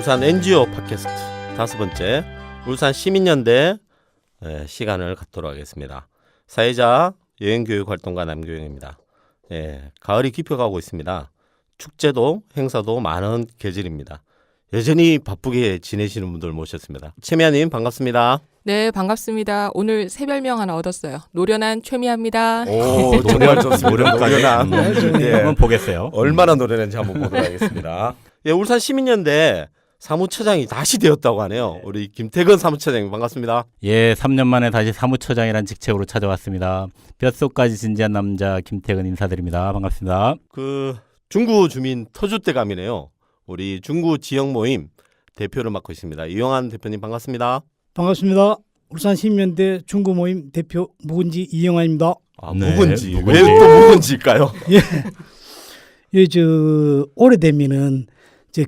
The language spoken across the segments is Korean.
울산 NGO 팟캐스트 5번째 울산 시민연대 시간을 갖도록 하겠습니다. 사회자 여행교육활동가 남교영입니다. 가을이 깊어가고 있습니다. 축제도 행사도 많은 계절입니다. 여전히 바쁘게 지내시는 분들 모셨습니다. 최미아님 반갑습니다. 네, 반갑습니다. 오늘 새 별명 하나 얻었어요. 노련한 최미아입니다. 오, 정말 좋습니다. 노련한. 한번 보겠어요. 얼마나 노련한지 한번 보도록 하겠습니다. 울산 시민연대 사무처장이 다시 되었다고 하네요. 우리 김태근 사무처장님 반갑습니다. 예, 3년 만에 다시 사무처장이라는 직책으로 찾아왔습니다. 뼛속까지 진지한 남자 김태근 인사드립니다. 반갑습니다. 중구 주민 터줏대감이네요. 우리 중구 지역 모임 대표를 맡고 있습니다. 이용환 대표님 반갑습니다. 반갑습니다. 울산 시민연대 중구 모임 대표 묵은지 이영환입니다. 묵은지. 왜 또 묵은지일까요? 오래되면은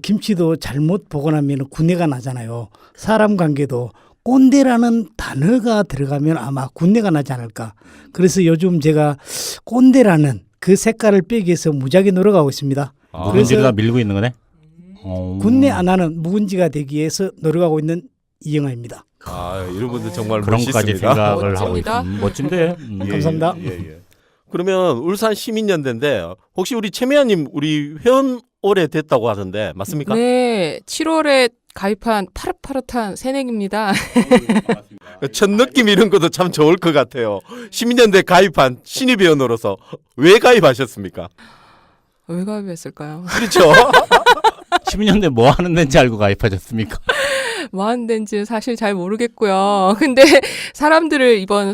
김치도 잘못 보관하면 군내가 나잖아요. 사람 관계도 꼰대라는 단어가 들어가면 아마 군내가 나지 않을까. 그래서 요즘 제가 꼰대라는 그 색깔을 빼기 위해서 무지하게 노력하고 있습니다. 묵은지가 밀고 있는 거네? 군내 안 하는 묵은지가 되기 위해서 노력하고 있는 이영환입니다. 이런 분들 정말 그런 것까지 멋있습니다. 생각을 하고 있습니다. 멋진데? 감사합니다. 그러면 울산 시민연대인데 혹시 우리 최미아님 우리 회원 오래 됐다고 하던데 맞습니까? 네, 7월에 가입한 파릇파릇한 새내기입니다. 첫 느낌 이런 것도 참 좋을 것 같아요. 시민연대 가입한 신입 회원으로서 왜 가입하셨습니까? 왜 가입했을까요? 그렇죠. 시민연대 뭐 하는 데인지 알고 가입하셨습니까? 뭐 하는 데인지 사실 잘 모르겠고요. 근데 사람들을 이번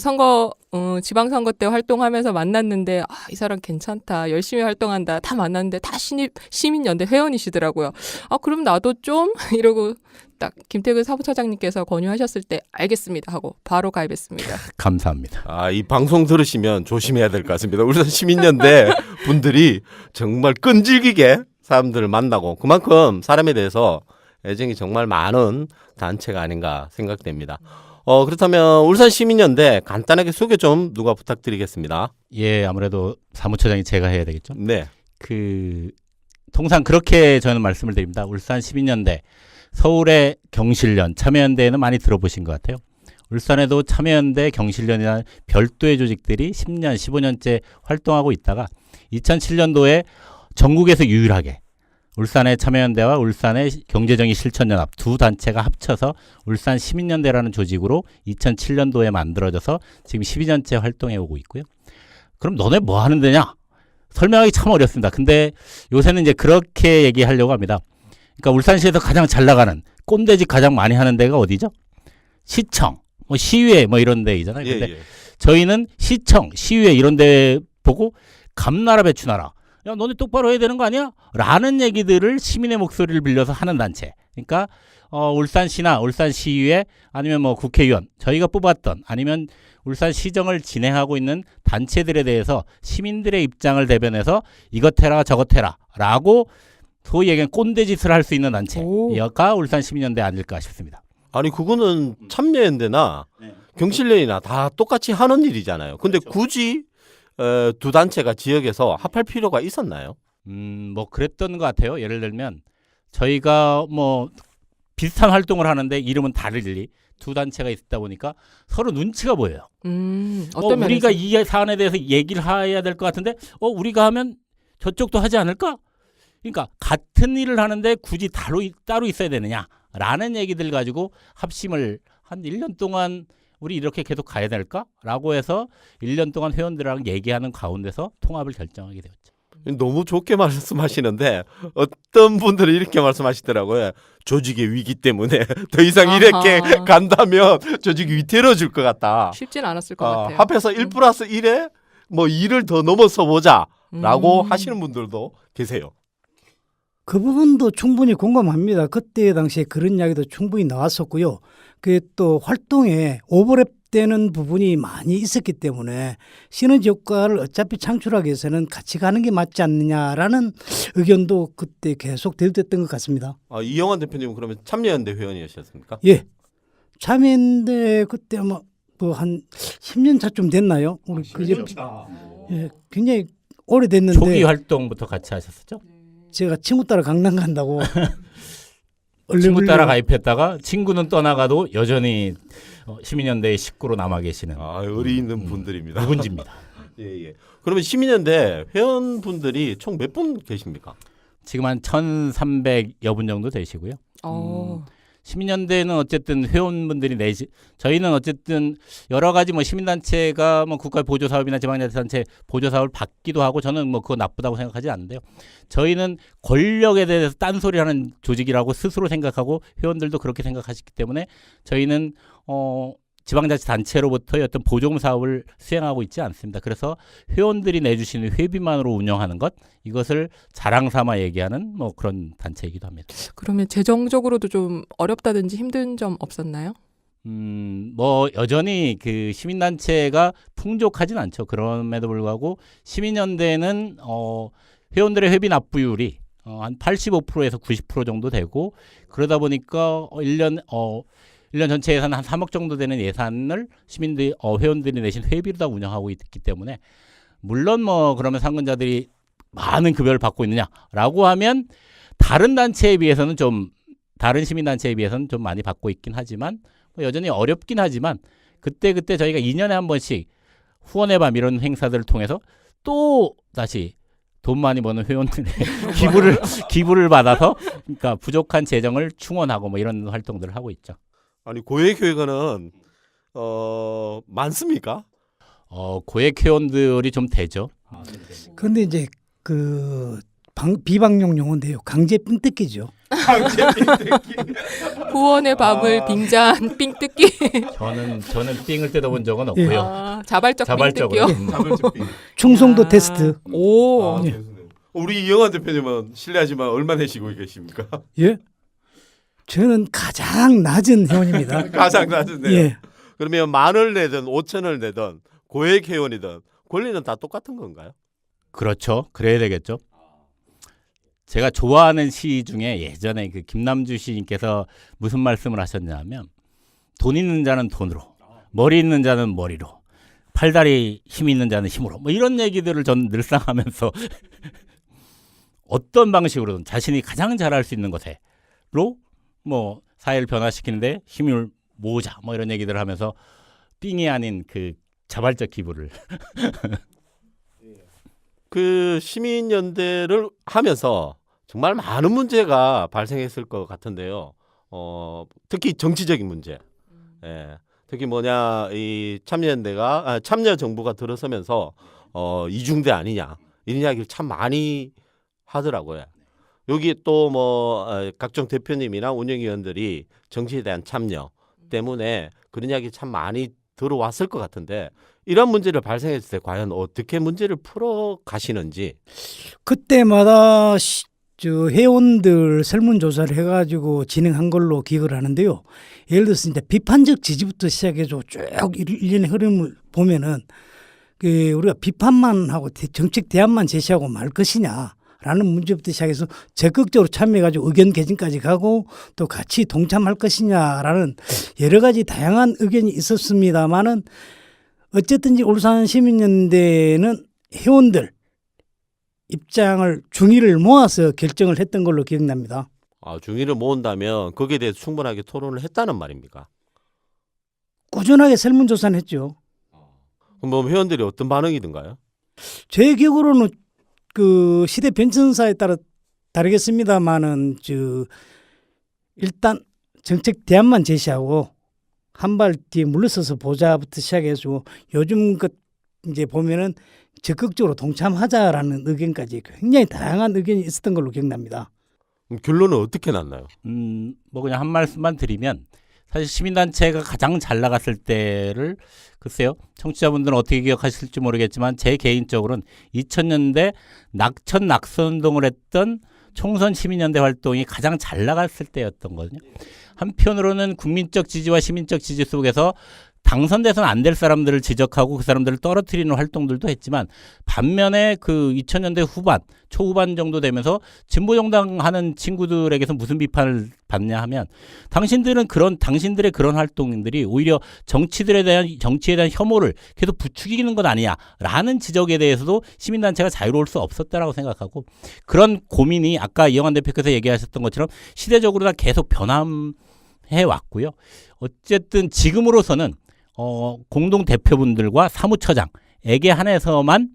지방선거 때 활동하면서 만났는데 이 사람 괜찮다, 열심히 활동한다, 다 만났는데 다 시민연대 회원이시더라고요. 그럼 나도 좀 이러고 딱 김태근 사무처장님께서 권유하셨을 때 알겠습니다 하고 바로 가입했습니다. 감사합니다. 이 방송 들으시면 조심해야 될 것 같습니다. 울산 시민연대 분들이 정말 끈질기게 사람들을 만나고 그만큼 사람에 대해서 애정이 정말 많은 단체가 아닌가 생각됩니다. 그렇다면 울산 시민연대 간단하게 소개 좀 누가 부탁드리겠습니다. 예, 아무래도 사무처장이 제가 해야 되겠죠? 네. 통상 그렇게 저는 말씀을 드립니다. 울산 시민연대, 서울의 경실련, 참여연대에는 많이 들어보신 것 같아요. 울산에도 참여연대, 경실련이라는 별도의 조직들이 10년, 15년째 활동하고 있다가 2007년도에 전국에서 유일하게 울산의 참여연대와 울산의 경제정의 실천연합 두 단체가 합쳐서 울산 시민연대라는 조직으로 2007년도에 만들어져서 지금 12년째 활동해 오고 있고요. 그럼 너네 뭐 하는 데냐? 설명하기 참 어렵습니다. 근데 요새는 이제 그렇게 얘기하려고 합니다. 그러니까 울산시에서 가장 잘 나가는 꼰대짓 가장 많이 하는 데가 어디죠? 시청, 시의회 이런 데이잖아요. 근데 저희는 시청, 시의회 이런 데 보고 감나라 배추나라. 야, 너네 똑바로 해야 되는 거 아니야? 라는 얘기들을 시민의 목소리를 빌려서 하는 단체. 그러니까 울산시나 울산시의회 아니면 국회의원 저희가 뽑았던 아니면 울산시정을 진행하고 있는 단체들에 대해서 시민들의 입장을 대변해서 이것 해라 저것 해라 라고 소위 얘기하는 꼰대짓을 할 수 있는 단체가 울산시민연대 아닐까 싶습니다. 아니 그거는 참여연대나 경실련이나 다 똑같이 하는 일이잖아요. 근데 그렇죠. 굳이 두 단체가 지역에서 합할 필요가 있었나요? 그랬던 것 같아요. 예를 들면 저희가 비슷한 활동을 하는데 이름은 다르리 두 단체가 있다 보니까 서로 눈치가 보여요. 어떤 우리가 면에서? 이 사안에 대해서 얘기를 해야 될 것 같은데 우리가 하면 저쪽도 하지 않을까? 그러니까 같은 일을 하는데 굳이 따로 있어야 되느냐라는 얘기들 가지고 합심을 한 1년 동안 우리 이렇게 계속 가야 될까라고 해서 1년 동안 회원들이랑 얘기하는 가운데서 통합을 결정하게 되었죠. 너무 좋게 말씀하시는데 어떤 분들은 이렇게 말씀하시더라고요. 조직의 위기 때문에 더 이상 이렇게 간다면 조직이 위태로워질 것 같다. 쉽진 않았을 것 같아요. 합해서 1 플러스 1에 2를 더 넘어서 보자라고 하시는 분들도 계세요. 그 부분도 충분히 공감합니다. 그때 당시에 그런 이야기도 충분히 나왔었고요. 그 또 활동에 오버랩되는 부분이 많이 있었기 때문에 시너지 효과를 어차피 창출하기 위해서는 같이 가는 게 맞지 않느냐라는 의견도 그때 계속 대두됐던 것 같습니다. 이영환 대표님은 그러면 참여연대 회원이셨습니까? 예. 참여연대 그때 한 10년 차쯤 됐나요? 우리 굉장히 오래됐는데 초기 활동부터 같이 하셨었죠? 제가 친구 따라 강남 간다고 친구 따라 가입했다가 친구는 떠나가도 여전히 시민연대의 식구로 남아 계시는 의리 있는 분들입니다. 누군지입니다. 예, 예. 그러면 시민연대 회원분들이 총 몇 분 계십니까? 지금 한 1,300여 분 정도 되시고요. 시민연대는 어쨌든 회원분들이 저희는 어쨌든 여러 가지 뭐 시민단체가 뭐 국가 보조 사업이나 지방자치단체 보조 사업을 받기도 하고 저는 뭐 그거 나쁘다고 생각하지 않는데요. 저희는 권력에 대해서 딴소리하는 조직이라고 스스로 생각하고 회원들도 그렇게 생각하시기 때문에 저희는 지방자치단체로부터의 어떤 보조금 사업을 수행하고 있지 않습니다. 그래서 회원들이 내주시는 회비만으로 운영하는 것, 이것을 자랑 삼아 얘기하는 뭐 그런 단체이기도 합니다. 그러면 재정적으로도 좀 어렵다든지 힘든 점 없었나요? 뭐 여전히 그 시민단체가 풍족하진 않죠. 그럼에도 불구하고 시민연대는 회원들의 회비 납부율이 한 85%에서 90% 정도 되고, 그러다 보니까 1년 전체 예산 한 3억 정도 되는 예산을 회원들이 내신 회비로 다 운영하고 있기 때문에, 물론 뭐 그러면 상근자들이 많은 급여를 받고 있느냐라고 하면 다른 시민단체에 비해서는 좀 많이 받고 있긴 하지만 뭐 여전히 어렵긴 하지만 그때 저희가 2년에 한 번씩 후원의 밤 이런 행사들을 통해서 또 다시 돈 많이 버는 회원들의 기부를 받아서 그러니까 부족한 재정을 충원하고 뭐 이런 활동들을 하고 있죠. 아니 고액회원은 많습니까? 고액 회원들이 좀 되죠. 그런데 이제 그 비방용 용어인데요. 강제 삥뜯기죠. 후원의 밤을 빙자한 삥 뜯기. 저는 삥을 뜯어본 적은 없고요. 자발적 삥 자발적으로. 뜯기요. 충성도 테스트. 오. 예. 우리 이영환 대표님은 실례하지만 얼마 내시고 계십니까? 예. 저는 가장 낮은 회원입니다. 가장 낮은데요. 예. 그러면 10,000원을 내든 5,000원을 내든 고액 회원이든 권리는 다 똑같은 건가요? 그렇죠. 그래야 되겠죠. 제가 좋아하는 시 중에 예전에 그 김남주 시인께서 무슨 말씀을 하셨냐면, 돈 있는 자는 돈으로, 머리 있는 자는 머리로, 팔다리 힘 있는 자는 힘으로, 뭐 이런 얘기들을 전 늘상 하면서 어떤 방식으로든 자신이 가장 잘할 수 있는 것으로 뭐 사회를 변화시키는데 힘을 모으자, 뭐 이런 얘기들을 하면서 삥이 아닌 그 자발적 기부를 그 시민연대를 하면서 정말 많은 문제가 발생했을 것 같은데요. 특히 정치적인 문제. 예. 특히 이 참여 정부가 들어서면서 이중대 아니냐 이런 이야기를 참 많이 하더라고요. 여기 또 뭐 각종 대표님이나 운영위원들이 정치에 대한 참여 때문에 그런 이야기 참 많이 들어왔을 것 같은데, 이런 문제를 발생했을 때 과연 어떻게 문제를 풀어 가시는지. 그때마다 회원들 설문조사를 해가지고 진행한 걸로 기억을 하는데요. 예를 들어서 이제 비판적 지지부터 시작해서 쭉 일련의 흐름을 보면은 우리가 비판만 하고 정책 대안만 제시하고 말 것이냐 라는 문제부터 시작해서 적극적으로 참여해가지고 의견 개진까지 가고 또 같이 동참할 것이냐라는 여러 가지 다양한 의견이 있었습니다만은 어쨌든지 울산 시민연대는 회원들 입장을 중의를 모아서 결정을 했던 걸로 기억납니다. 중의를 모은다면 거기에 대해서 충분하게 토론을 했다는 말입니까? 꾸준하게 설문조사는 했죠. 그럼 뭐 회원들이 어떤 반응이든가요? 제 기억으로는 그 시대 변천사에 따라 다르겠습니다만은 일단 정책 대안만 제시하고 한 발 뒤에 물러서서 보자부터 시작해서 요즘 이제 보면은 적극적으로 동참하자라는 의견까지 굉장히 다양한 의견이 있었던 걸로 기억납니다. 그럼 결론은 어떻게 났나요? 뭐 그냥 한 말씀만 드리면, 사실 시민단체가 가장 잘 나갔을 때를 글쎄요, 청취자분들은 어떻게 기억하실지 모르겠지만 제 개인적으로는 2000년대 낙천 낙선운동을 했던 총선 시민연대 활동이 가장 잘 나갔을 때였던 거거든요. 한편으로는 국민적 지지와 시민적 지지 속에서 당선돼서는 안 될 사람들을 지적하고 그 사람들을 떨어뜨리는 활동들도 했지만 반면에 그 2000년대 후반, 초후반 정도 되면서 진보정당 하는 친구들에게서 무슨 비판을 받냐 하면 당신들의 그런 활동들이 오히려 정치에 대한 혐오를 계속 부추기는 것 아니냐라는 지적에 대해서도 시민단체가 자유로울 수 없었다라고 생각하고 그런 고민이 아까 이영환 대표께서 얘기하셨던 것처럼 시대적으로 다 계속 변함해 왔고요. 어쨌든 지금으로서는 공동 대표분들과 사무처장에게 한해서만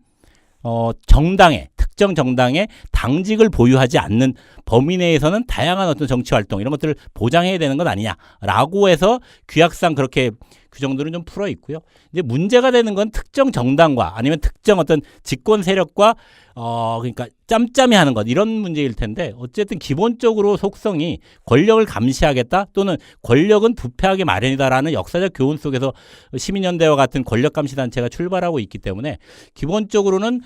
특정 정당의 당직을 보유하지 않는 범위 내에서는 다양한 어떤 정치 활동 이런 것들을 보장해야 되는 것 아니냐라고 해서 규약상 그렇게 규정들은 좀 풀어 있고요. 이제 문제가 되는 건 특정 정당과 아니면 특정 어떤 집권 세력과 그러니까 짬짬이 하는 것 이런 문제일 텐데 어쨌든 기본적으로 속성이 권력을 감시하겠다 또는 권력은 부패하게 마련이다라는 역사적 교훈 속에서 시민연대와 같은 권력 감시 단체가 출발하고 있기 때문에 기본적으로는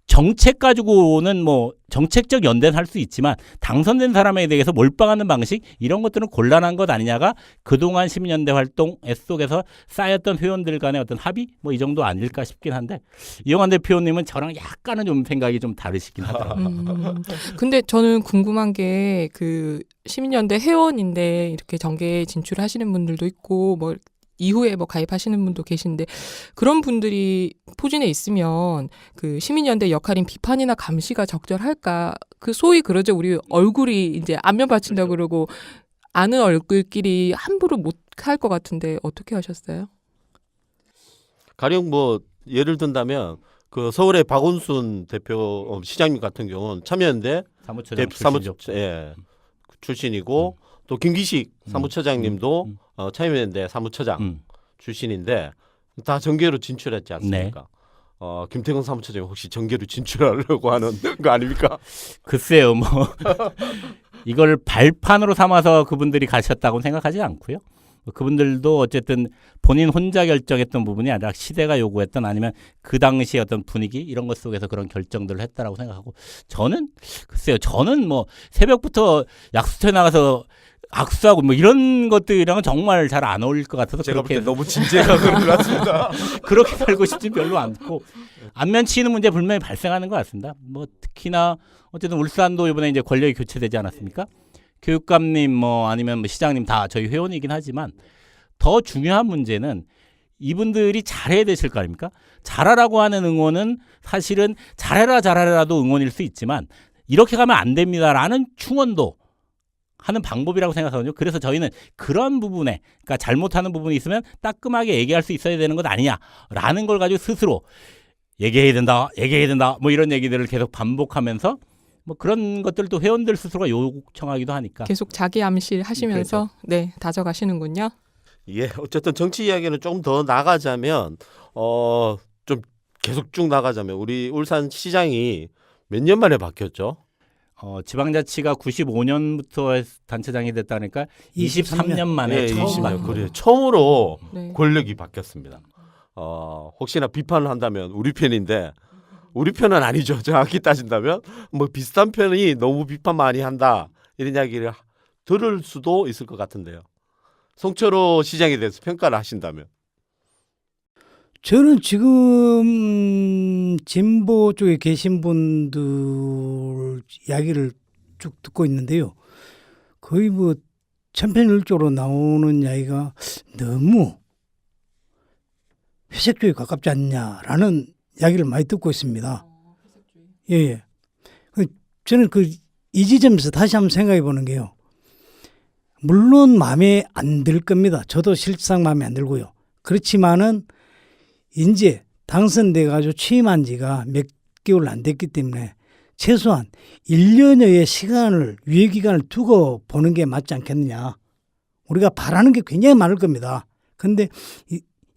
정책 가지고는 뭐 정책적 연대는 할 수 있지만 당선된 사람에 대해서 몰빵하는 방식 이런 것들은 곤란한 것 아니냐가 그동안 시민연대 활동 속에서 쌓였던 회원들 간의 어떤 합의 뭐 이 정도 아닐까 싶긴 한데 이영환 대표님은 저랑 약간은 좀 생각이 좀 다르시긴 하더라고요. 근데 저는 궁금한 게 그 시민연대 회원인데 이렇게 정계에 진출하시는 분들도 있고 뭐 이후에 뭐 가입하시는 분도 계신데 그런 분들이 포진에 있으면 그 시민연대 역할인 비판이나 감시가 적절할까? 그 소위 그러죠. 우리 얼굴이 이제 안면 받친다 그러고 아는 얼굴끼리 함부로 못 할 것 같은데 어떻게 하셨어요? 가령 뭐 예를 든다면 그 서울의 박원순 대표 시장님 같은 경우는 참여연대 사무처장 출신이죠. 출신이고 또 김기식 사무처장님도 참여연대 사무처장 출신인데 다 정계로 진출했지 않습니까? 네. 김태경 사무처장이 혹시 정계로 진출하려고 하는 거 아닙니까? 글쎄요, 뭐 이걸 발판으로 삼아서 그분들이 가셨다고 생각하지 않고요. 그분들도 어쨌든 본인 혼자 결정했던 부분이 아니라 시대가 요구했던 아니면 그 당시의 어떤 분위기 이런 것 속에서 그런 결정들을 했다라고 생각하고 저는 뭐 새벽부터 약수터에 나가서 악수하고 뭐 이런 것들이랑은 정말 잘 안 어울릴 것 같아서 제가 볼 그렇게 때 너무 진지해가 그런 것 같습니다. 그렇게 살고 싶지 별로 않고 안면 치이는 문제 분명히 발생하는 것 같습니다. 뭐 특히나 어쨌든 울산도 이번에 이제 권력이 교체되지 않았습니까? 교육감님 뭐 아니면 뭐 시장님 다 저희 회원이긴 하지만 더 중요한 문제는 이분들이 잘해야 되실 거 아닙니까? 잘하라고 하는 응원은 사실은 잘해라도 응원일 수 있지만 이렇게 가면 안 됩니다라는 충원도 하는 방법이라고 생각하거든요. 그래서 저희는 그런 부분에 그러니까 잘못하는 부분이 있으면 따끔하게 얘기할 수 있어야 되는 것 아니냐라는 걸 가지고 스스로 얘기해야 된다 뭐 이런 얘기들을 계속 반복하면서 뭐 그런 것들도 회원들 스스로가 요청하기도 하니까 계속 자기 암시 하시면서 네 다져가시는군요. 예, 어쨌든 정치 이야기는 조금 더 나가자면 좀 계속 쭉 나가자면 우리 울산 시장이 몇 년 만에 바뀌었죠? 지방자치가 95년부터 단체장이 됐다니까 23년 만에 예, 처음 20년. 바뀌었어요. 그래 처음으로 네. 권력이 바뀌었습니다. 혹시나 비판을 한다면 우리 편인데 우리 편은 아니죠. 정확히 따진다면 뭐 비슷한 편이 너무 비판 많이 한다 이런 이야기를 들을 수도 있을 것 같은데요. 송철호 시장에 대해서 평가를 하신다면 저는 지금 진보 쪽에 계신 분들 이야기를 쭉 듣고 있는데요. 거의 뭐 천편일조로 나오는 이야기가 너무 회색주의에 가깝지 않냐라는 이야기를 많이 듣고 있습니다. 예. 저는 이 지점에서 다시 한번 생각해 보는 게요. 물론 마음에 안 들 겁니다. 저도 실상 마음에 안 들고요. 그렇지만은 이제 당선돼 가지고 취임한 지가 몇 개월 안 됐기 때문에 최소한 1년여의 시간을 유예 기간을 두고 보는 게 맞지 않겠느냐. 우리가 바라는 게 굉장히 많을 겁니다. 그런데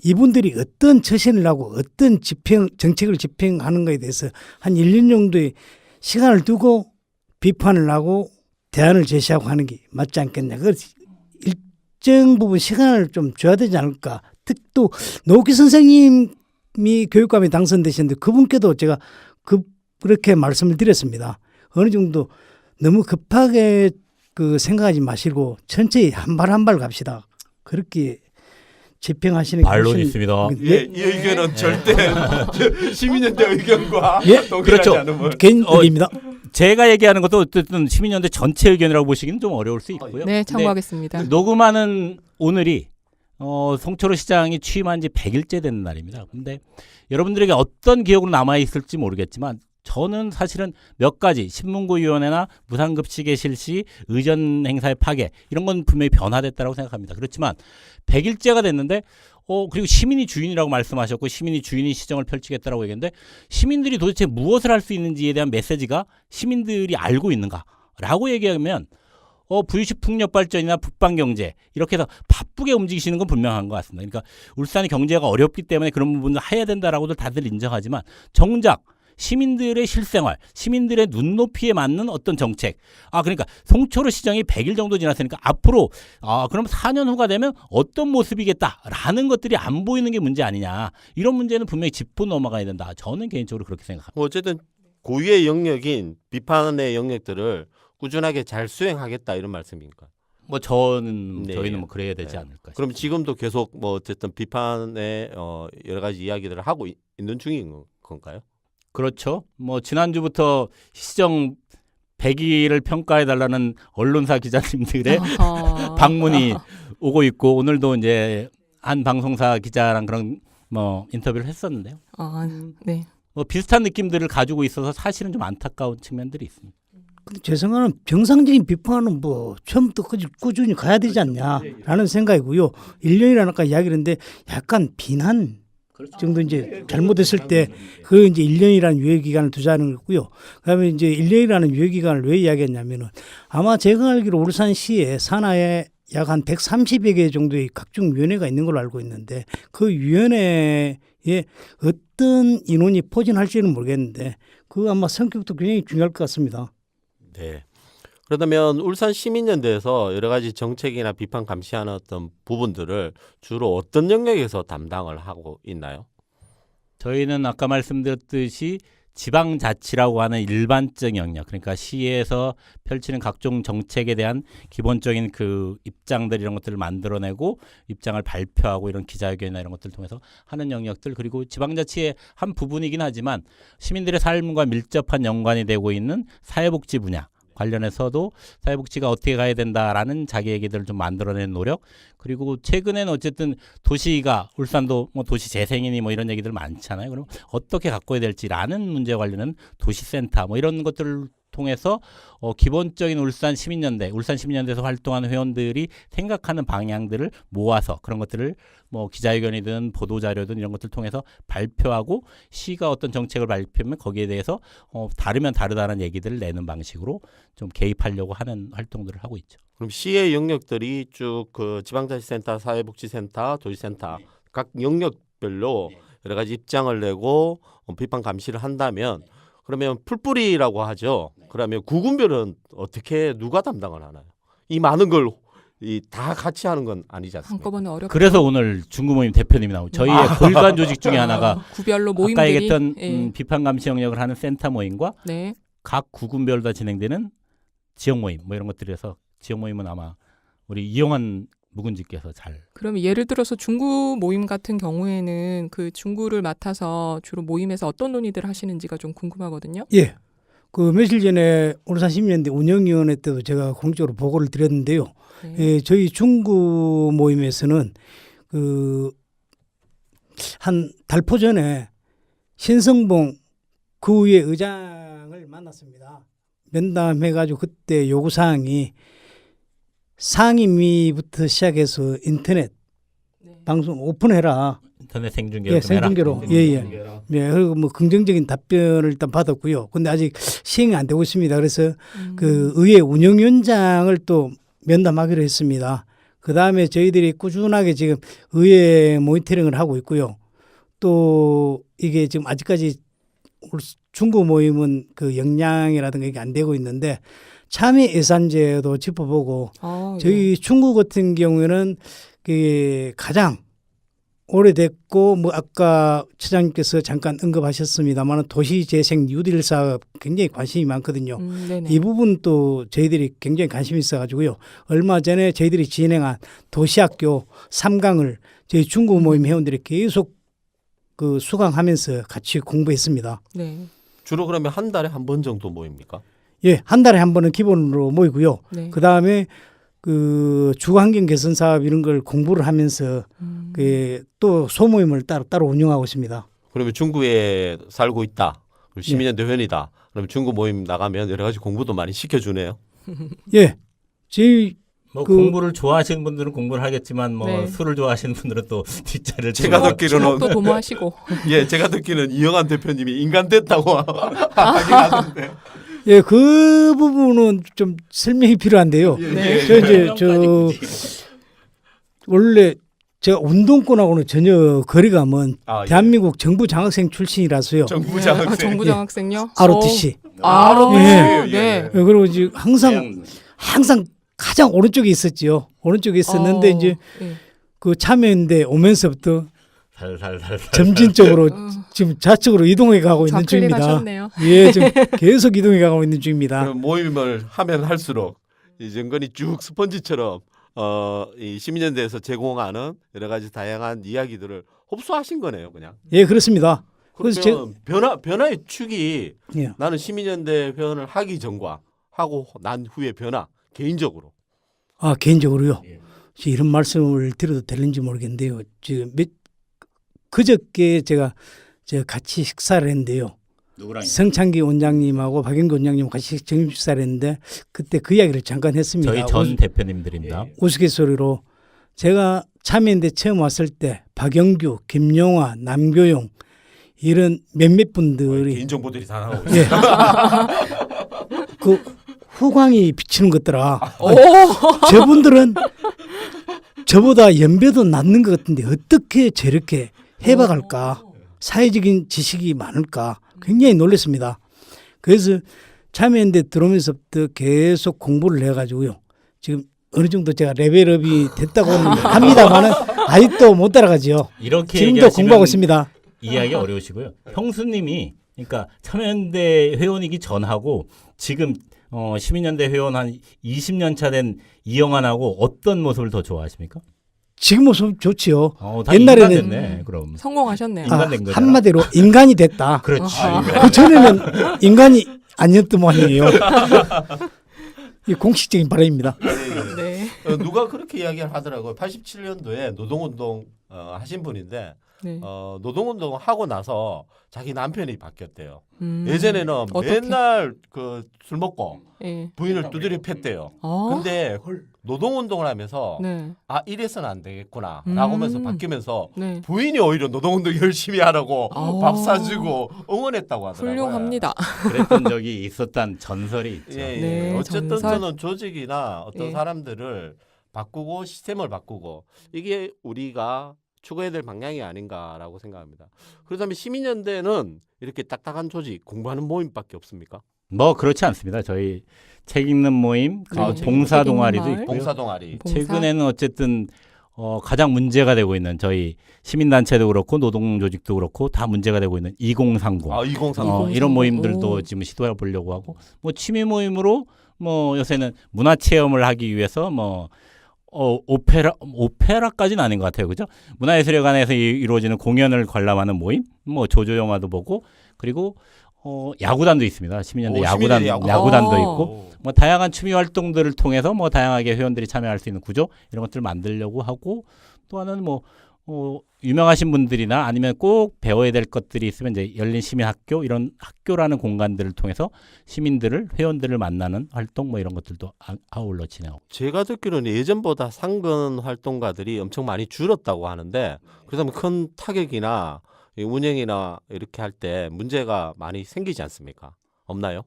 이분들이 어떤 처신을 하고 어떤 정책을 집행하는 것에 대해서 한 1년 정도의 시간을 두고 비판을 하고 대안을 제시하고 하는 게 맞지 않겠냐. 일정 부분 시간을 좀 줘야 되지 않을까. 또 노기 선생님이 교육감에 당선되셨는데 그분께도 제가 그렇게 말씀을 드렸습니다. 어느 정도 너무 급하게 생각하지 마시고 천천히 한 발 한 발 갑시다. 그렇게 집행하시는 게 반론 훨씬- 있습니다. 예, 이 의견은 절대 시민연대 의견과 예? 동일하지 그렇죠. 않음을. 개인 의견입니다. 제가 얘기하는 것도 어쨌든 시민연대 전체 의견이라고 보시기는 좀 어려울 수 있고요. 네, 근데 참고하겠습니다. 녹음하는 오늘이 송철호 시장이 취임한 지 100일째 되는 날입니다. 근데 여러분들에게 어떤 기억으로 남아 있을지 모르겠지만 저는 사실은 몇 가지 신문고위원회나 무상급식의 실시, 의전 행사의 파괴 이런 건 분명히 변화됐다고 생각합니다. 그렇지만 100일째가 됐는데 그리고 시민이 주인이라고 말씀하셨고 시민이 주인이 시정을 펼치겠다라고 얘기했는데 시민들이 도대체 무엇을 할 수 있는지에 대한 메시지가 시민들이 알고 있는가라고 얘기하면 부유식 풍력 발전이나 북방 경제 이렇게 해서 바쁘게 움직이시는 건 분명한 것 같습니다. 그러니까 울산의 경제가 어렵기 때문에 그런 부분을 해야 된다라고도 다들 인정하지만 정작 시민들의 실생활, 시민들의 눈높이에 맞는 어떤 정책. 그러니까 송철호 시장이 100일 정도 지났으니까 앞으로 그럼 4년 후가 되면 어떤 모습이겠다라는 것들이 안 보이는 게 문제 아니냐. 이런 문제는 분명히 짚고 넘어가야 된다. 저는 개인적으로 그렇게 생각합니다. 어쨌든 고유의 영역인 비판의 영역들을 꾸준하게 잘 수행하겠다 이런 말씀입니까? 저희는 네. 뭐 그래야 되지 네. 않을까. 그럼 지금도 계속 뭐 어쨌든 비판의 여러 가지 이야기들을 하고 있는 중인 건가요? 그렇죠. 지난주부터 시정 100일을 평가해 달라는 언론사 기자님들의 방문이 오고 있고 오늘도 이제 한 방송사 기자랑 그런 인터뷰를 했었는데요. 네. 비슷한 느낌들을 가지고 있어서 사실은 좀 안타까운 측면들이 있습니다. 근데 제 생각은 정상적인 비판은 처음부터 꾸준히 가야 되지 않냐라는 생각이고요. 1년이라는 아까 이야기를 했는데 약간 비난 정도 이제 잘못했을 때 그 이제 1년이라는 유예 기간을 두자는 거고요. 그다음에 이제 1년이라는 유예 기간을 왜 이야기했냐면은 아마 제가 알기로 울산시에 산하에 약 한 130여 개 정도의 각종 위원회가 있는 걸로 알고 있는데 그 위원회에 어떤 인원이 포진할지는 모르겠는데 그 아마 성격도 굉장히 중요할 것 같습니다. 네. 그렇다면 울산 시민연대에서 여러 가지 정책이나 비판 감시하는 어떤 부분들을 주로 어떤 영역에서 담당을 하고 있나요? 저희는 아까 말씀드렸듯이 지방자치라고 하는 일반적 영역, 그러니까 시에서 펼치는 각종 정책에 대한 기본적인 그 입장들 이런 것들을 만들어내고 입장을 발표하고 이런 기자회견이나 이런 것들을 통해서 하는 영역들, 그리고 지방자치의 한 부분이긴 하지만 시민들의 삶과 밀접한 연관이 되고 있는 사회복지 분야 관련해서도 사회복지가 어떻게 가야 된다라는 자기 얘기들을 좀 만들어내는 노력, 그리고 최근에는 어쨌든 도시가 울산도 도시 재생이니 이런 얘기들 많잖아요. 그럼 어떻게 가꿔야 될지라는 문제에 관련된 도시센터 이런 것들을 통해서 기본적인 울산 시민연대에서 활동하는 회원들이 생각하는 방향들을 모아서 그런 것들을 기자회견이든 보도자료든 이런 것들을 통해서 발표하고 시가 어떤 정책을 발표하면 거기에 대해서 다르면 다르다는 얘기들을 내는 방식으로 좀 개입하려고 하는 활동들을 하고 있죠. 그럼 시의 영역들이 쭉 그 지방자치센터, 사회복지센터, 도시센터 각 영역별로 여러 가지 입장을 내고 비판 감시를 한다면 그러면 풀뿌리라고 하죠. 그러면 구군별은 어떻게 누가 담당을 하나요? 이 많은 걸 다 같이 하는 건 아니지 않습니까? 한꺼번에 어렵죠. 그래서 오늘 중구모임 대표님이 나오고 저희의 골간 조직 중에 하나가 구별로 아까 모임들이 얘기했던 비판 감시 영역을 하는 센터 모임과 네. 각 구군별로 다 진행되는 지역 모임 이런 것들에서 지역 모임은 아마 우리 이용한 묵은지께서 잘. 그럼 예를 들어서 중구 모임 같은 경우에는 그 중구를 맡아서 주로 모임에서 어떤 논의들 하시는지가 좀 궁금하거든요. 예. 그 며칠 전에 울산 시민연대 운영위원회 때도 제가 공적으로 보고를 드렸는데요. 네. 예, 저희 중구 모임에서는 한 달포 전에 신성봉 구의 의장을 만났습니다. 면담해가지고 그때 요구사항이 상임위부터 시작해서 인터넷 방송 오픈해라. 인터넷 생중계로 예, 생중계로. 예. 그리고 긍정적인 답변을 일단 받았고요. 근데 아직 시행이 안 되고 있습니다. 그래서 그 의회 운영위원장을 또 면담하기로 했습니다. 그 다음에 저희들이 꾸준하게 지금 의회 모니터링을 하고 있고요. 또 이게 지금 아직까지 중구 모임은 그 역량이라든가 이게 안 되고 있는데 참여 예산제도 짚어보고 저희 중구 같은 경우에는 그 가장 오래됐고 뭐 아까 처장님께서 잠깐 언급하셨습니다만 도시재생 뉴딜 사업 굉장히 관심이 많거든요. 네네. 이 부분도 저희들이 굉장히 관심이 있어가지고요. 얼마 전에 저희들이 진행한 도시학교 3강을 저희 중고 모임 회원들이 계속 그 수강하면서 같이 공부했습니다. 네. 주로 그러면 한 달에 한 번 정도 모입니까? 예, 한 달에 한 번은 기본으로 모이고요. 네. 그 다음에 그 주거환경 개선 사업 이런 걸 공부를 하면서 그 또 소모임을 따로 운영하고 있습니다. 그러면 중구에 살고 있다. 그리고 시민연대 회원이다. 그러면 중구 모임 나가면 여러 가지 공부도 많이 시켜주네요. 예, 저희 뭐 그- 공부를 좋아하시는 분들은 공부를 하겠지만 뭐 네. 술을 좋아하시는 분들은 또 뒷자리를 제가 또- 듣기로는 또 도모하시고. 예, 제가 듣기는 이영환 대표님이 인간 됐다고 하긴 하던데. 예, 그 부분은 좀 설명이 필요한데요. 네. 저 이제 저 원래 제가 운동권하고는 전혀 거리가 먼 아, 예. 대한민국 정부 장학생 출신이라서요. 정부 아, 장학생. 정부 장학생요? ROTC. 아, 예, 네. 예. 그리고 이제 그냥 항상 가장 오른쪽에 있었지요. 오른쪽에 있었는데 이제 예. 그 참여연대 오면서부터 살살살살 점진적으로 어. 지금 좌측으로 이동해 가고 있는 중입니다. 좌클릭하셨네요. 예, 지금 계속 이동해 가고 있는 중입니다. 그럼 모임을 하면 할수록 이 정권이 쭉 스펀지처럼 이 시민연대에서 제공하는 여러 가지 다양한 이야기들을 흡수하신 거네요, 그냥. 예, 그렇습니다. 그래서 그러면 변화의 축이 예. 나는 시민연대 회원을 하기 전과 하고 난 후의 변화 개인적으로. 아, 개인적으로요. 예. 이런 말씀을 드려도 되는지 모르겠는데요. 지금 그저께 제가 같이 식사를 했는데요. 누구랑 성창기 원장님하고 박영기 원장님 같이 점심 식사를 했는데 그때 그 이야기를 잠깐 했습니다. 저희 전 대표님들입니다. 우스갯소리로 제가 참여연대 처음 왔을 때 박영규, 김용화, 남교용 이런 몇몇 분들이 개인정보들이 다 나오고 예. 그 후광이 비치는 것더라. 저분들은 저보다 연배도 낮는 것 같은데 어떻게 저렇게 해박할까? 사회적인 지식이 많을까? 굉장히 놀랐습니다. 그래서 참여연대 들어오면서부터 계속 공부를 해가지고요. 지금 어느 정도 제가 레벨업이 됐다고는 합니다만은 아직도 못 따라가지요. 이렇게 지금도 얘기하시면 공부하고 있습니다. 이해하기 어려우시고요. 형수님이 그러니까 참여연대 회원이기 전하고 지금 시민연대 회원 한 20년 차 된 이영환하고 어떤 모습을 더 좋아하십니까? 지금 모습 좋지요. 다 옛날에는- 인간 됐네. 그럼 성공하셨네요. 인간 된 거잖아. 한마디로 인간이 됐다. 그렇지. 그 전에는 인간이 아니었던 모양이에요. 이 공식적인 발언입니다. 네. 누가 그렇게 이야기를 하더라고요. 87년도에 노동운동 하신 분인데 네. 노동운동 하고 나서 자기 남편이 바뀌었대요. 음. 예전에는 어떻게? 맨날 그 술 먹고 예. 부인을 두드려 팼대요. 어? 근데 노동운동을 하면서 네. 아 이래서는 안 되겠구나라고 하면서 바뀌면서 네. 부인이 오히려 노동운동 열심히 하라고 아. 밥 사주고 응원했다고 하더라고요. 훌륭합니다. 그랬던 적이 있었다는 전설이 있죠. 예, 예. 네, 어쨌든 전설. 저는 조직이나 어떤 예. 사람들을 바꾸고 시스템을 바꾸고 이게 우리가 추구해야 될 방향이 아닌가라고 생각합니다. 그렇다면 시민연대는 이렇게 딱딱한 조직, 공부하는 모임밖에 없습니까? 뭐 그렇지 않습니다. 저희 책 읽는 모임, 그리고 네. 봉사 책 읽는 동아리도 마을. 있고요. 봉사 동아리. 봉사. 최근에는 어쨌든 가장 문제가 되고 있는 저희 시민단체도 그렇고 노동조직도 그렇고 다 문제가 되고 있는 2030 아, 2030. 이런 모임들도 오. 지금 시도해 보려고 하고 뭐 취미 모임으로 뭐 요새는 문화 체험을 하기 위해서 뭐 오페라까지는 아닌 것 같아요, 그죠? 문화예술회관에서 이루어지는 공연을 관람하는 모임, 뭐 조조 영화도 보고 그리고 야구단도 있습니다. 시민연대 오, 야구단 시민연대 야구. 야구단도 어. 있고 뭐 다양한 취미 활동들을 통해서 뭐 다양하게 회원들이 참여할 수 있는 구조 이런 것들을 만들려고 하고 또 하나는 뭐 유명하신 분들이나 아니면 꼭 배워야 될 것들이 있으면 이제 열린 시민학교 이런 학교라는 공간들을 통해서 시민들을 회원들을 만나는 활동 뭐 이런 것들도 아울러 진행하고 제가 듣기로는 예전보다 상근 활동가들이 엄청 많이 줄었다고 하는데 그렇다면 큰 타격이나 이 운영이나 이렇게 할 때 문제가 많이 생기지 않습니까? 없나요?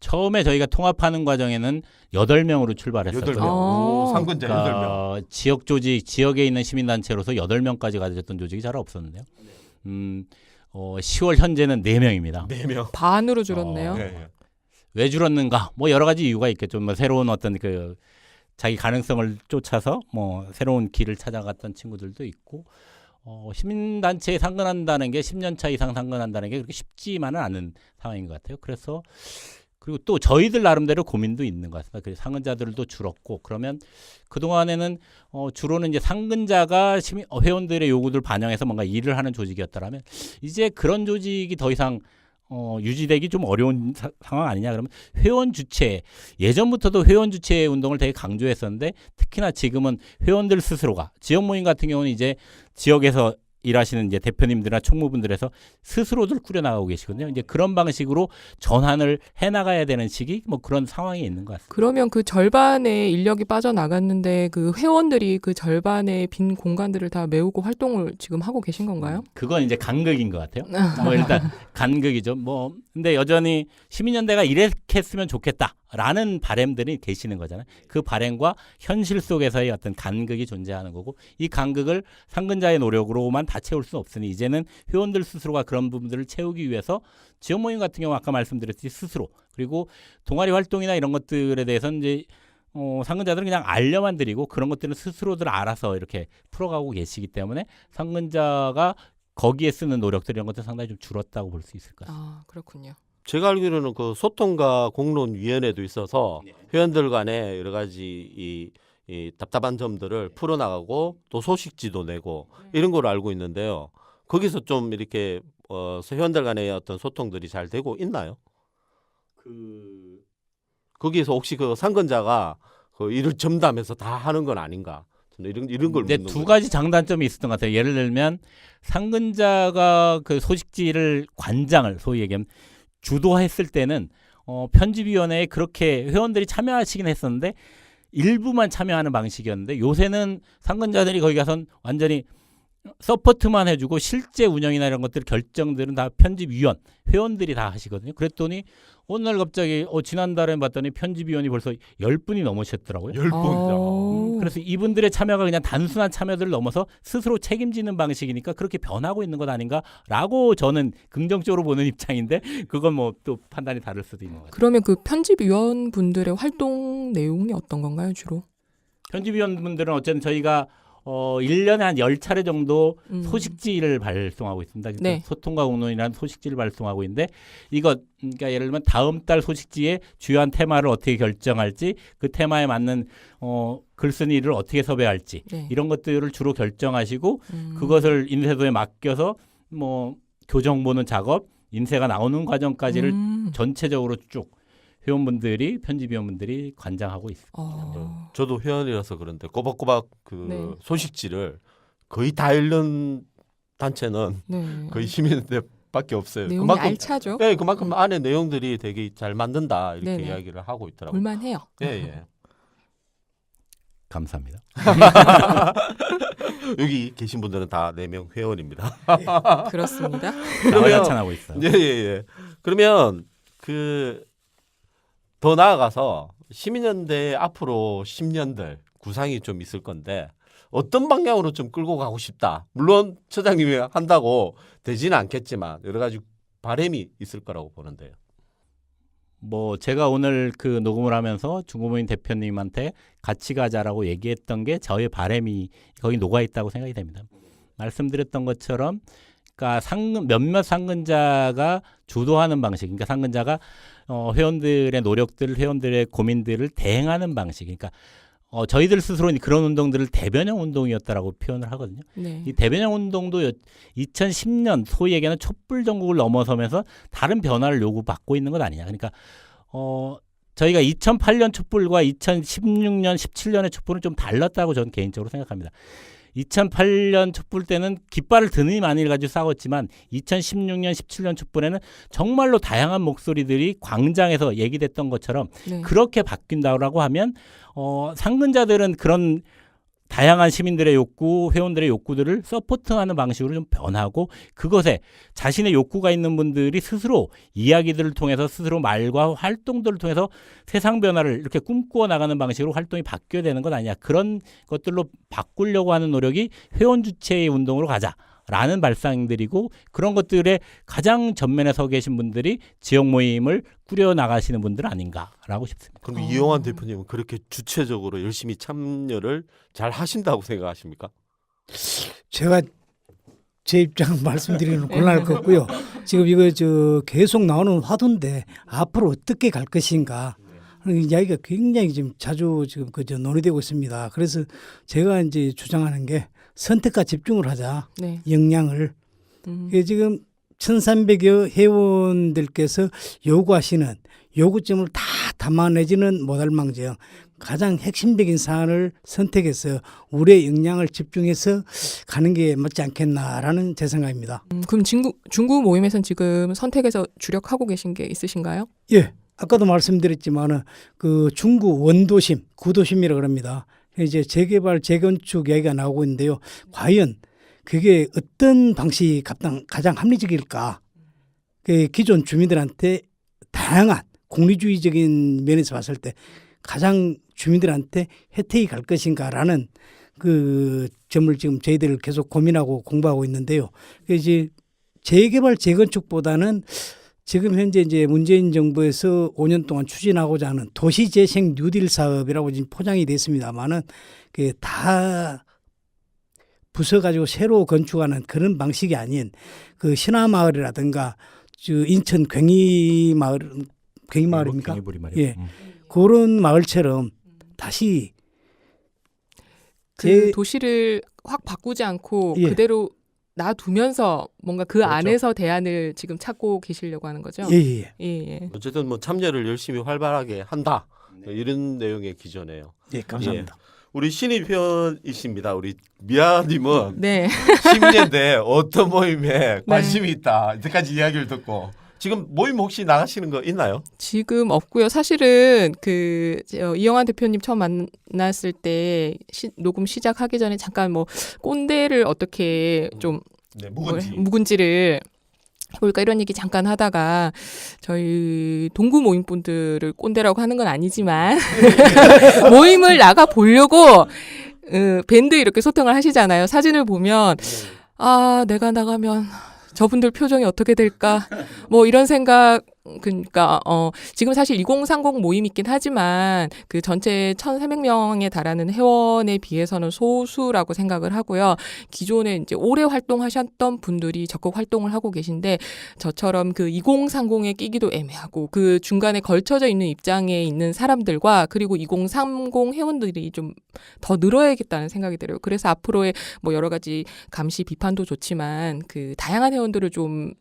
처음에 저희가 통합하는 과정에는 8명으로 출발했었고요. 8명. 아. 오, 상근자 8명. 그러니까 지역 조직, 지역에 있는 시민단체로서 8명까지 가졌던 조직이 잘 없었는데요. 10월 현재는 4명입니다. 4명. 반으로 줄었네요. 예, 예. 왜 줄었는가? 뭐 여러 가지 이유가 있겠죠. 뭐 새로운 어떤 그 자기 가능성을 쫓아서 뭐 새로운 길을 찾아갔던 친구들도 있고, 시민단체에 상근한다는 게 10년 차 이상 상근한다는 게 그렇게 쉽지만은 않은 상황인 것 같아요. 그래서 그리고 또 저희들 나름대로 고민도 있는 것 같습니다. 그 상근자들도 줄었고 그러면 그동안에는 주로는 이제 상근자가 회원들의 요구들 반영해서 뭔가 일을 하는 조직이었다라면 이제 그런 조직이 더 이상 유지되기 좀 어려운 상황 아니냐 그러면 회원 주체 예전부터도 회원 주체 운동을 되게 강조했었는데 특히나 지금은 회원들 스스로가 지역 모임 같은 경우는 이제 지역에서 일하시는 이제 대표님들이나 총무분들에서 스스로들 꾸려나가고 계시거든요. 이제 그런 방식으로 전환을 해나가야 되는 시기 뭐 그런 상황이 있는 것 같습니다. 그러면 그 절반의 인력이 빠져나갔는데 그 회원들이 그 절반의 빈 공간들을 다 메우고 활동을 지금 하고 계신 건가요? 그건 이제 간극인 것 같아요. 뭐 일단 간극이죠. 뭐 근데 여전히 시민연대가 이렇게 했으면 좋겠다라는 바람들이 계시는 거잖아요. 그 바람과 현실 속에서의 어떤 간극이 존재하는 거고 이 간극을 상근자의 노력으로만 다 채울 수는 없으니 이제는 회원들 스스로가 그런 부분들을 채우기 위해서 지역 모임 같은 경우 아까 말씀드렸듯이 스스로 그리고 동아리 활동이나 이런 것들에 대해서는 이제 상근자들은 그냥 알려만 드리고 그런 것들은 스스로들 알아서 이렇게 풀어가고 계시기 때문에 상근자가 거기에 쓰는 노력들 이런 것들 상당히 좀 줄었다고 볼 수 있을 것 같습니다. 아, 그렇군요. 제가 알기로는 그 소통과 공론위원회도 있어서 회원들 간에 여러 가지 이 답답한 점들을 풀어나가고 또 소식지도 내고 이런 걸 알고 있는데요. 거기서 좀 이렇게 회원들 간의 어떤 소통들이 잘 되고 있나요? 거기에서 혹시 그 상근자가 그 일을 전담해서 다 하는 건 아닌가? 저는 이런 걸 근데 묻는 두 거예요. 가지 장단점이 있었던 것 같아요. 예를 들면 상근자가 그 소식지를 관장을 소위 얘기하면 주도했을 때는 편집위원회에 그렇게 회원들이 참여하시긴 했었는데 일부만 참여하는 방식이었는데 요새는 상근자들이 거기 가선 완전히 서포트만 해주고 실제 운영이나 이런 것들 결정들은 다 편집위원 회원들이 다 하시거든요. 그랬더니 어느 날 갑자기 지난달에 봤더니 편집위원이 벌써 10분이 넘으셨더라고요. 10분이다. 그래서 이분들의 참여가 그냥 단순한 참여들을 넘어서 스스로 책임지는 방식이니까 그렇게 변하고 있는 것 아닌가라고 저는 긍정적으로 보는 입장인데 그건 뭐 또 판단이 다를 수도 있는 것 같아요. 그러면 그 편집위원 분들의 활동 내용이 어떤 건가요, 주로? 편집위원분들은 어쨌든 저희가 1년에 한 10차례 정도 음. 소식지를 발송하고 있습니다. 그래서 네. 소통과 공론이라는 소식지를 발송하고 있는데 이거 그러니까 예를 들면 다음 달 소식지의 주요한 테마를 어떻게 결정할지 그 테마에 맞는 글쓴이를 어떻게 섭외할지 네. 이런 것들을 주로 결정하시고 그것을 인쇄소에 맡겨서 뭐 교정 보는 작업, 인쇄가 나오는 과정까지를 전체적으로 쭉 회원분들이 편집위원분들이 관장하고 있습니다. 저도 회원이라서 그런데 꼬박꼬박 그 네. 소식지를 거의 다 읽는 단체는 네. 거의 시민들밖에 없어요. 내용이 알차죠. 네, 그만큼 안에 내용들이 되게 잘 만든다 이렇게 네네. 이야기를 하고 있더라고요. 볼만해요. 예, 예. 감사합니다. 여기 계신 분들은 다 4명 회원입니다. 그렇습니다. 나와 나타나고 있어요. 예, 예, 예. 그러면 그 더 나아가서 시민연대 앞으로 10년들 구상이 좀 있을 건데 어떤 방향으로 좀 끌고 가고 싶다. 물론 처장님이 한다고 되지는 않겠지만 여러 가지 바람이 있을 거라고 보는데요. 뭐 제가 오늘 그 녹음을 하면서 중고모임 대표님한테 같이 가자라고 얘기했던 게 저의 바람이 거기 녹아 있다고 생각이 됩니다. 말씀드렸던 것처럼 그러니까 몇몇 상근자가 주도하는 방식, 그러니까 상근자가 회원들의 노력들, 회원들의 고민들을 대행하는 방식, 그러니까 저희들 스스로는 그런 운동들을 대변형 운동이었다라고 표현을 하거든요. 네. 이 대변형 운동도 2010년 소위 얘기하는 촛불 전국을 넘어서면서 다른 변화를 요구받고 있는 것 아니냐. 그러니까 저희가 2008년 촛불과 2016년, 17년의 촛불은 좀 달랐다고 저는 개인적으로 생각합니다. 2008년 촛불 때는 깃발을 드니 많이 가지고 싸웠지만 2016년, 17년 촛불에는 정말로 다양한 목소리들이 광장에서 얘기됐던 것처럼 네. 그렇게 바뀐다고 하면 상근자들은 그런 다양한 시민들의 욕구, 회원들의 욕구들을 서포트하는 방식으로 좀 변하고 그것에 자신의 욕구가 있는 분들이 스스로 이야기들을 통해서 스스로 말과 활동들을 통해서 세상 변화를 이렇게 꿈꾸어 나가는 방식으로 활동이 바뀌어야 되는 것 아니냐. 그런 것들로 바꾸려고 하는 노력이 회원 주체의 운동으로 가자라는 발상들이고 그런 것들에 가장 전면에 서 계신 분들이 지역 모임을 꾸려 나가시는 분들 아닌가라고 싶습니다. 그럼 이용환 대표님은 그렇게 주체적으로 열심히 참여를 잘 하신다고 생각하십니까? 제가 제 입장 말씀드리는 곤란할 것 같고요. 지금 이거 계속 나오는 화두인데 앞으로 어떻게 갈 것인가 하는 이야기가 굉장히 지금 자주 지금 논의되고 있습니다. 그래서 제가 이제 주장하는 게 선택과 집중을 하자. 네. 역량을. 이게 지금 1,300여 회원들께서 요구하시는 요구점을 다 담아내지는 못할 망정 가장 핵심적인 사안을 선택해서 우리의 역량을 집중해서 가는 게 맞지 않겠나라는 제 생각입니다. 그럼 중구 모임에서는 지금 선택에서 주력하고 계신 게 있으신가요? 예, 아까도 말씀드렸지만은 그 중구 원도심, 구도심이라고 합니다. 이제 재개발, 재건축 이야기가 나오고 있는데요. 과연 그게 어떤 방식이 가장 합리적일까? 그 기존 주민들한테 다양한 공리주의적인 면에서 봤을 때 가장 주민들한테 혜택이 갈 것인가라는 그 점을 지금 저희들 계속 고민하고 공부하고 있는데요. 이제 재개발, 재건축보다는 지금 현재 이제 문재인 정부에서 5년 동안 추진하고자 하는 도시재생 뉴딜 사업이라고 지금 포장이 됐습니다만은 그 다 부숴가지고 새로 건축하는 그런 방식이 아닌 그 신화마을이라든가 인천 괭이마을입니까? 괭이부리 말이요. 예, 그런 마을처럼 다시 그 도시를 확 바꾸지 않고 예. 그대로 놔두면서 뭔가 그 그렇죠. 안에서 대안을 지금 찾고 계시려고 하는 거죠? 예. 예. 어쨌든 뭐 참여를 열심히 활발하게 한다. 이런 내용의 기조네요. 예, 감사합니다. 우리 신입 회원이십니다. 우리 미아님은 네. 10년대 어떤 모임에 관심이 있다. 이때까지 이야기를 듣고 지금 모임 혹시 나가시는 거 있나요? 지금 없고요. 사실은 이영환 대표님 처음 만났을 때 녹음 시작하기 전에 잠깐 뭐 꼰대를 어떻게 좀 네, 묵은지를 해볼까 이런 얘기 잠깐 하다가 저희 동구 모임 분들을 꼰대라고 하는 건 아니지만 모임을 나가 보려고 밴드 이렇게 소통을 하시잖아요. 사진을 보면 아 내가 나가면 저분들 표정이 어떻게 될까 뭐 이런 생각. 그러니까 지금 사실 2030 모임이 있긴 하지만 그 전체 1,300명에 달하는 회원에 비해서는 소수라고 생각을 하고요. 기존에 이제 오래 활동하셨던 분들이 적극 활동을 하고 계신데 저처럼 그 2030에 끼기도 애매하고 그 중간에 걸쳐져 있는 입장에 있는 사람들과 그리고 2030 회원들이 좀 더 늘어야겠다는 생각이 들어요. 그래서 앞으로의 뭐 여러 가지 감시 비판도 좋지만 그 다양한 회원들을 좀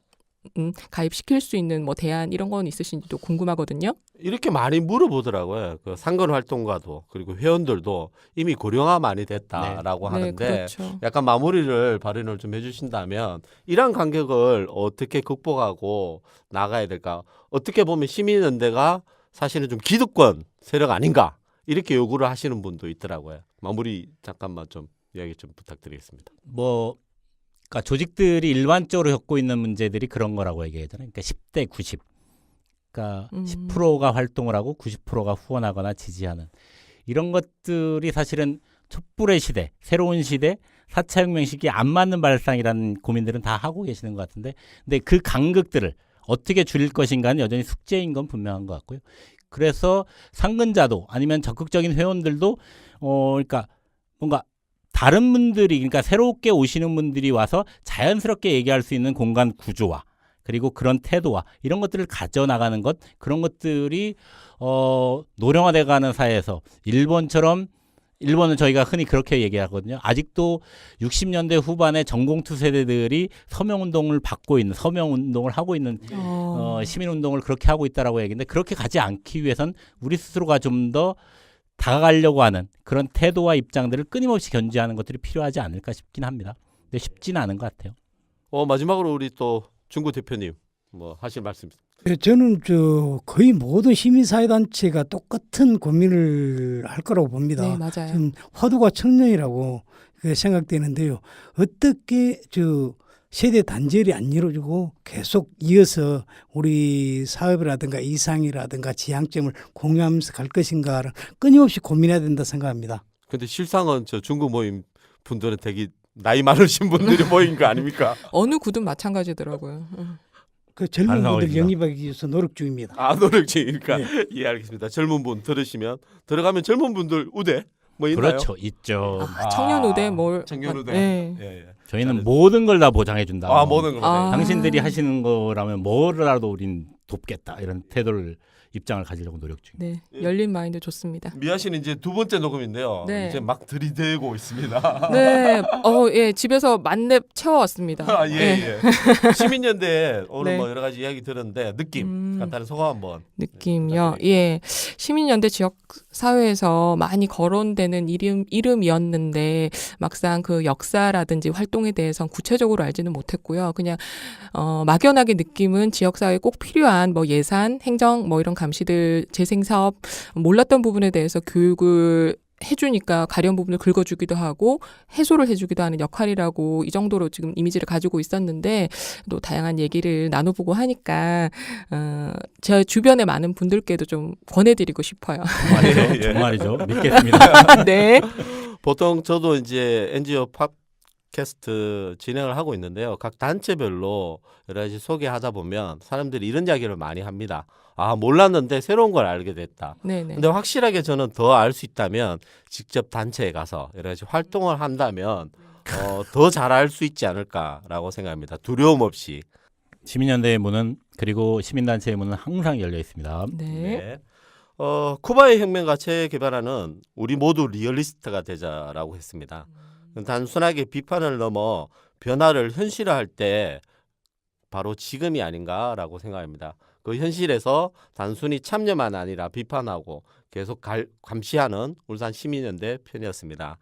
가입시킬 수 있는 뭐 대안 이런 건 있으신지도 궁금하거든요. 이렇게 많이 물어보더라고요. 그 상권 활동가도 그리고 회원들도 이미 고령화 많이 됐다라고 하는데 그렇죠. 약간 마무리를 발언을 좀 해주신다면 이러한 간격을 어떻게 극복하고 나가야 될까? 어떻게 보면 시민연대가 사실은 좀 기득권 세력 아닌가 이렇게 요구를 하시는 분도 있더라고요. 마무리 잠깐만 좀 이야기 좀 부탁드리겠습니다. 그러니까 조직들이 일반적으로 겪고 있는 문제들이 그런 거라고 얘기하잖아요. 그러니까 10대 90. 그러니까 10%가 활동을 하고 90%가 후원하거나 지지하는 이런 것들이 사실은 촛불의 시대, 새로운 시대, 4차 혁명 시기에 안 맞는 발상이라는 고민들은 다 하고 계시는 것 같은데 근데 그 간극들을 어떻게 줄일 것인가는 여전히 숙제인 건 분명한 것 같고요. 그래서 상근자도 아니면 적극적인 회원들도 그러니까 뭔가 다른 분들이 그러니까 새롭게 오시는 분들이 와서 자연스럽게 얘기할 수 있는 공간 구조와 그리고 그런 태도와 이런 것들을 가져나가는 것 그런 것들이 노령화돼가는 사회에서 일본은 저희가 흔히 그렇게 얘기하거든요. 아직도 60년대 후반에 전공투 세대들이 서명운동을 받고 있는 서명운동을 하고 있는 시민운동을 그렇게 하고 있다라고 얘기했는데 그렇게 가지 않기 위해선 우리 스스로가 좀 더 다가가려고 하는 그런 태도와 입장들을 끊임없이 견지하는 것들이 필요하지 않을까 싶긴 합니다. 근데 쉽지는 않은 것 같아요. 마지막으로 우리 또 중구 대표님 뭐 하실 말씀. 네, 저는 거의 모든 시민사회단체가 똑같은 고민을 할 거라고 봅니다. 네, 맞아요. 지금 화두가 청년이라고 생각되는데요. 어떻게 세대 단절이 안 이루어지고 계속 이어서 우리 사업이라든가 이상이라든가 지향점을 공유하면서 갈 것인가를 끊임없이 고민해야 된다 생각합니다. 근데 실상은 저 중구 모임 분들은 되게 나이 많으신 분들이 모인 거 아닙니까? 어느 구든 마찬가지더라고요. 그 젊은 분들 반성입니다. 영입하기 위해서 노력 중입니다. 노력 중이니까 네. 예, 알겠습니다. 젊은 분 들으시면 들어가면 젊은 분들 우대 뭐 있나요? 그렇죠. 있죠. 청년 우대 청년 우대. 네. 예. 저희는 잘해- 모든 걸 다 보장해 준다. 아, 모든 거. 아. 당신들이 하시는 거라면 뭐라도 우린 돕겠다. 이런 태도를 입장을 가지려고 노력 중입니다. 네, 열린 마인드 좋습니다. 미아 씨는 이제 두 번째 녹음인데요. 네. 이제 막 들이대고 있습니다. 네, 예, 집에서 만렙 채워왔습니다. 아, 예, 네. 예. 시민연대 오늘 네. 뭐 여러 가지 이야기 들었는데 느낌, 간단한 소감 한번. 느낌요. 예. 시민연대 지역 사회에서 많이 거론되는 이름이었는데 막상 그 역사라든지 활동에 대해서는 구체적으로 알지는 못했고요. 그냥 막연하게 느낌은 지역 사회에 꼭 필요한 뭐 예산, 행정 뭐 이런 감시들 재생 사업 몰랐던 부분에 대해서 교육을 해주니까 가려운 부분을 긁어주기도 하고 해소를 해주기도 하는 역할이라고 이 정도로 지금 이미지를 가지고 있었는데 또 다양한 얘기를 나눠보고 하니까 제 주변의 많은 분들께도 좀 권해드리고 싶어요. 정말이죠. 예. 정말이죠. 믿겠습니다. 네. 보통 저도 이제 NGO 팟캐스트 진행을 하고 있는데요. 각 단체별로 여러 가지 소개하다 보면 사람들이 이런 이야기를 많이 합니다. 아, 몰랐는데 새로운 걸 알게 됐다. 네네. 근데 확실하게 저는 더 알 수 있다면 직접 단체에 가서 여러 가지 활동을 한다면 더 잘 알 수 있지 않을까라고 생각합니다. 두려움 없이. 시민연대의 문은 그리고 시민단체의 문은 항상 열려 있습니다. 네. 네. 쿠바의 혁명가 체 게바라는 우리 모두 리얼리스트가 되자라고 했습니다. 단순하게 비판을 넘어 변화를 현실화할 때 바로 지금이 아닌가라고 생각합니다. 그 현실에서 단순히 참여만 아니라 비판하고 계속 감시하는 울산 시민연대 편이었습니다.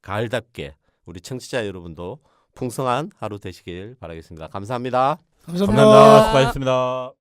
가을답게 우리 청취자 여러분도 풍성한 하루 되시길 바라겠습니다. 감사합니다. 감사합니다. 감사합니다. 수고하셨습니다.